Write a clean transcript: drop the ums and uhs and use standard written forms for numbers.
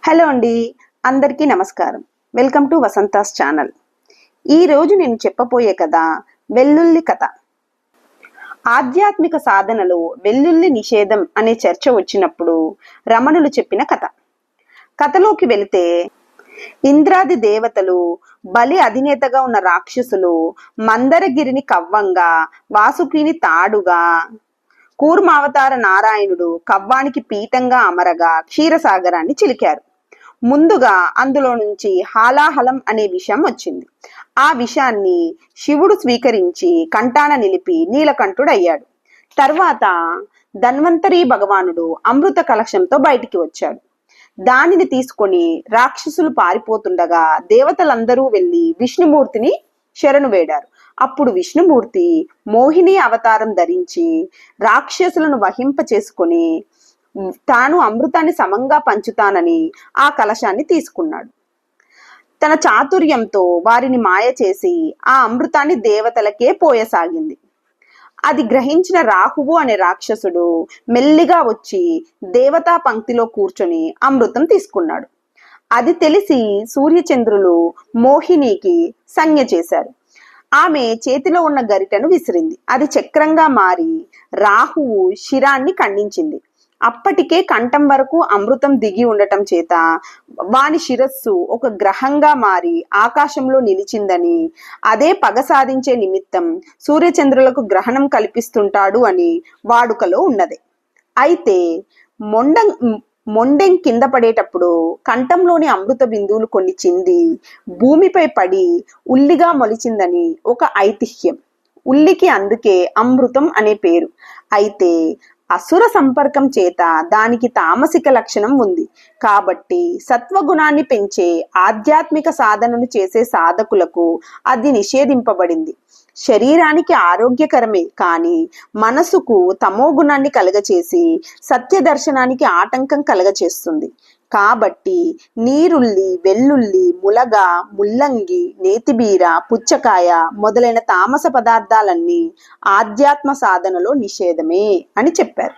Hello అండి, అందరికీ నమస్కారం. Welcome to Vasantha's channel. ఈరోజు నేను చెప్పబోయే కథ వెల్లుల్లి కథ. ఆధ్యాత్మిక సాధనలో వెల్లుల్లి నిషేధం అనే చర్చ వచ్చినప్పుడు రమణులు చెప్పిన కథ. కథలోకి వెళితే, ఇంద్రాది దేవతలు, బలి అధినేతగా ఉన్న రాక్షసులు మందరగిరిని కవ్వంగా, వాసుకిని తాడుగా, కూర్మావతార నారాయణుడు కవ్వానికి పీఠంగా అమరగా క్షీరసాగరాన్ని చిలికారు. ముందుగా అందులో నుంచి హాలాహలం అనే విషం వచ్చింది. ఆ విషాన్ని శివుడు స్వీకరించి కంఠాన నిలిపి నీలకంఠుడయ్యాడు. తర్వాత ధన్వంతరి భగవానుడు అమృత కలశంతో బయటికి వచ్చాడు. దానిని తీసుకొని రాక్షసులు పారిపోతుండగా దేవతలందరూ వెళ్ళి విష్ణుమూర్తిని శరణు వేడారు. అప్పుడు విష్ణుమూర్తి మోహిని అవతారం ధరించి రాక్షసులను వహింప చేసుకొని తాను అమృతాన్ని సమంగా పంచుతానని ఆ కలశాన్ని తీసుకున్నాడు. తన చాతుర్యంతో వారిని మాయ చేసి ఆ అమృతాన్ని దేవతలకే పోయసాగింది. అది గ్రహించిన రాహువు అనే రాక్షసుడు మెల్లిగా వచ్చి దేవతా పంక్తిలో కూర్చొని అమృతం తీసుకున్నాడు. అది తెలిసి సూర్యచంద్రులు మోహినికి సంజ్ఞ చేశారు. ఆమె చేతిలో ఉన్న గరిటెను విసిరింది. అది చక్రంగా మారి రాహువు శిరాన్ని ఖండించింది. అప్పటికే కంఠం వరకు అమృతం దిగి ఉండటం చేత వాని శిరస్సు ఒక గ్రహంగా మారి ఆకాశంలో నిలిచిందని, అదే పగ సాధించే నిమిత్తం సూర్యచంద్రులకు గ్రహణం కల్పిస్తుంటాడు అని వాడుకలో ఉన్నది. అయితే మొండెం కింద పడేటప్పుడు కంఠంలోని అమృత బిందువులు కొన్ని చింది భూమిపై పడి ఉల్లిగా మొలిచిందని ఒక ఐతిహ్యం. ఉల్లికి అందుకే అమృతం అనే పేరు. అయితే అసుర సంపర్కం చేత దానికి తామసిక లక్షణం ఉంది. కాబట్టి సత్వగుణాన్ని పెంచే ఆధ్యాత్మిక సాధనను చేసే సాధకులకు అది నిషేధింపబడింది. శరీరానికి ఆరోగ్యకరమే, కానీ మనసుకు తమో గుణాన్ని కలగచేసి సత్య దర్శనానికి ఆటంకం కలగచేస్తుంది. కాబట్టి నీరుల్లి, వెల్లుల్లి, ములగ, ముల్లంగి, నేతిబీర, పుచ్చకాయ మొదలైన తామస పదార్థాలన్నీ ఆధ్యాత్మ సాధనలో నిషేధమే అని చెప్పారు.